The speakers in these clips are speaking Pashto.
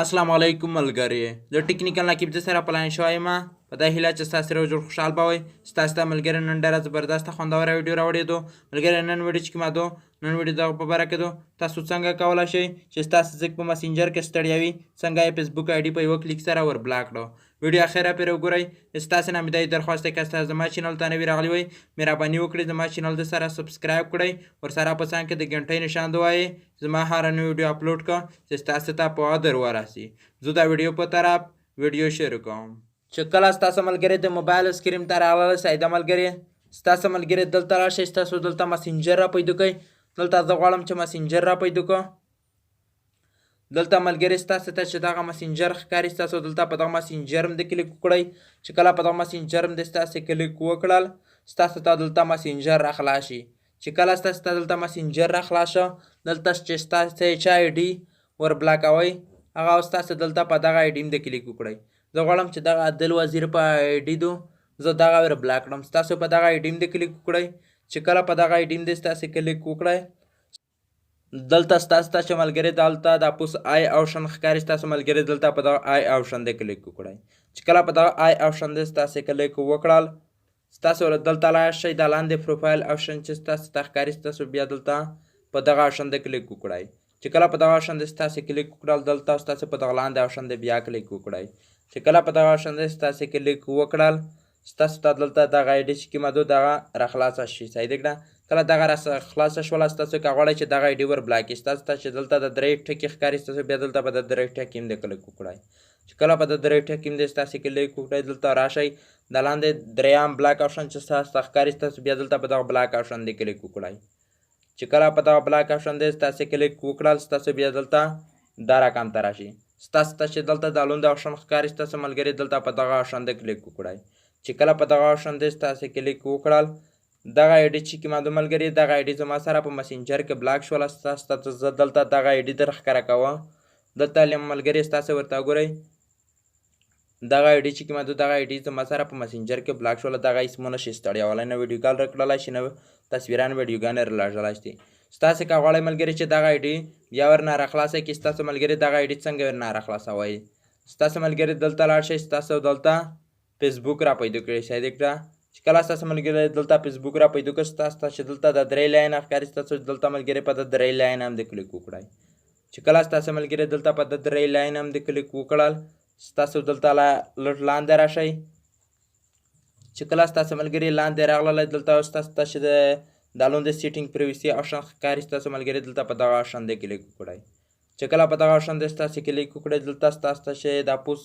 السلام علیکم ملګري د ټیکنیکل نقیب د سره پلان شوی ما په دا هیله چې ستاسو سره جوړ خوشحال به وئ ستاسو ته ملګري نن ډېره زبردسته خوندوره ویډیو راوړې دو ملګري نن ویډیو چې کومه دو نن ویډیو دغه په باره کې دو تاسو څنګه کولی شئ چې ستاسو ځکه په مسنجر کې ستړیا وي څنګه یې فیسبوک آی ډي په یوه کلیک سره ور بلاک کړو ویډیو اخره پرې وګورئ ستاسو نه مې دا درخواست دی که تاسو زما چینل ته نوي راغلي وئ مهرباني وکړئ زما چینل د سره سبسکرایب کړئ ورسره په څنګ کې د ګنټۍ نشان ووایئ زما هره نوې ویډیو اپلوډ کړه چې ستاسو ته په ادر ورسي زه دا ویډیو په طرف ویډیو شروع کوم چې کله ستاسو ملګري د موبایل سکرین ته راغله سایده ملګري ستاسو ملګري دلته راشئ ستاسو دلته مسنجر را پیدا کړئ دلته زه غواړم چې مسنجر را پیدا کړم دلته ملګري ستاسو ته چې دغه مسنجر ښکاري ستاسو دلته په دغه مسنجر هم د کلیک وکړئ چې کله په دغه مسنجر هم د ستاسو کلیک وکړل ستاسو ته دلته مسنجر راخلاص شي چې کله ستاسو ته دلته مسنجر راخلاص شو دلته چې ستاسو چې آی ډي ور بلاکوئ هغه ستاسو دلته په دغه آی ډي هم د کلیک وکړئ زه غواړم چې دغه عادل وزیر په آی ډي دو زه دغه ور بلاک کړم ستاسو په دغه آی ډي هم د کلیک وکړئ چې کله په دغه آی ډي هم د ستاسو کلیک وکړئ دلته ستاسو ته چې ملګري دلته د پوس آی آپشن ښکاري ستاسو ملګري دلته په دغه آی آپشن د کلیک وکړئ چې کله په دغه آی آپشن د ستاسو کلیک وکړل ستاسو دلته لاړ شئ د لاندې پروفایل آپشن چې ستاسو ته ښکاري ستاسو بیا دلته په دغه آپشن د کلیک وکړئ چې کله په دغه آپشن د ستاسو کلیک وکړل دلته ستاسو په دغه لاندې آپشن د بیا کلیک وکړئ چې کله په دغه آپشن د ستاسو کلیک وکړل ستاسو ته دلته دغه آی ډي چې کومه ده دغه راخلاصه شي صحیح ده که کله دغه خلاصه شوله ستاسو که غواړئ چې دغه آی ډي ور بلاک کړي ستاسو ته چې دلته د درې ټکي ښکاري ستاسو بیا دلته په د درې ټکي هم د کلیک وکړئ چې کله په د درې ټکي هم د ستاسو کلیک وکړئ دلته راشئ د لاندې دریم بلاک آپشن چې ستاسو ته ښکاري ستاسو بیا دلته په دغه بلاک آپشن د کلیک وکړئ چې کله په دغه بلاک آپشن د ستاسو کلیک وکړل ستاسو بیا دلته دا رقم ته راشي ستاسو ته چې دلته د لوند آپشن ښکاري ستاسو ملګري دلته په دغه آپشن د کلیک وکړئ چې کله په دغه آپشن د ستاسو کلیک وکړل دغه آی ډي چې کومه ده ملګري دغه آی ډي زما سره په مسنجر کې بلاک شوله ستاسو ته زه دلته دغه آی ډي در ښکاره کوم دلته ملګري ستاسو ورته وګورئ دغه آی ډي چې کومه ده دغه آی ډي زما سره په مسنجر کې بلاک شوله دغه هېڅ مو نشي ستړیولی نه ویډیو کال راکړلی شي نه تصویران ویډیوګانې رالیږلی شي ستاسو که غواړئ ملګري چې دغه آی ډي بیا ورنه راخلاصه کړي ستاسو ملګري دغه آی ډي څنګه ورنه راخلاصوئ ستاسو ملګري دلته لاړ شئ ستاسو دلته فیسبوک را پیدا کړئ صحیح ده که چې کله ستاسو ملګري دلته فیسبوک را پیدا کړه ستاسو ته چې دلته د درې لاینه ښکاري ستاسو دلته ملګري په د درې لاینه هم د کلیک وکړئ چې کله ستاسو ملګري دلته په د درې لاینه هم د کلیک وکړل ستاسو دلته لږ لاندې راشئ چې کله ستاسو ملګري لاندې راغللی دلته ستاسو ته چې د لوند سیټینګ پریویسي آپشن ښکاري ستاسو ملګري دلته په دغه آپشن د کلیک وکړئ چې کله په دغه آپشن د ستاسو کلیک وکړئ دلته ستاسو ته چې د پوس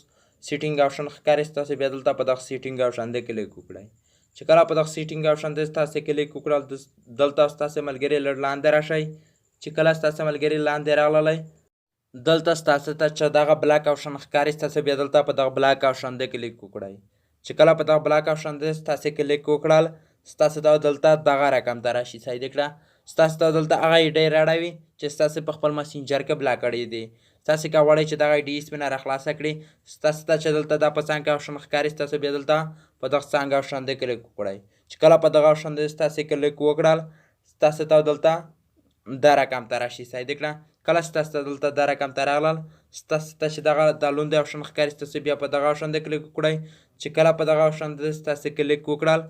سیټینګ آپشن ښکاري ستاسو بیا دلته په دغه سیټینګ آپشن د کلیک وکړئ چې کله په دغه سیټینګ آپشن د ستاسو کلیک وکړل دلته ستاسو ملګري لږ لاندې راشئ چې کله ستاسو ملګري لاندې راغللی دلته ستاسو ته چې دغه بلاک آپشن ښکاري ستاسو بیا دلته په دغه بلاک آپشن د کلیک وکړئ چې کله په دغه بلاک آپشن د ستاسو کلیک وکړل ستاسو ته دلته دغه رقم ته راشي صحیح ده کړه ستاسو ته دلته هغه آی ډي راړوي چې ستاسو په خپل مسنجر کې بلاک کړی دی تاسو که غواړئ چې دغه آی ډي سپینه راخلاصه کړي ستاسو ته چې دلته دا په څنګ آپشن ښکاري ستاسو بیا دلته په دغه څنګ آپشن د کلیک وکړئ چې کله په دغه آپشن د ستاسو کلیک وکړل ستاسو ته دلته دا رقم ته راشي صحیح ده کړه کله ستاسو ته دلته دا رقم ته راغلل ستاسو ته چې دغه د لوند آپشن ښکاري ستاسو بیا په دغه آپشن د کلیک وکړئ چې کله په دغه آپشن د ستاسو کلیک وکړل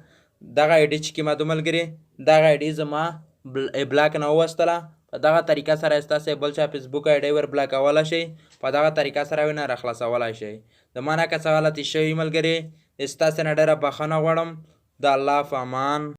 دغه آی ډي چې کومه ده ملګري دغه آی ډي زما بلاک نه ووستله په دغه طریقه سره ستاسو بل چا فیسبوک آی ډي ور بلاکولی شئ په دغه طریقه سره یې نه راخلاصولی شئ د ما نه که څه غلطي شوي ملګري ستاسو نه ډېره بخښنه غواړم د الله په امان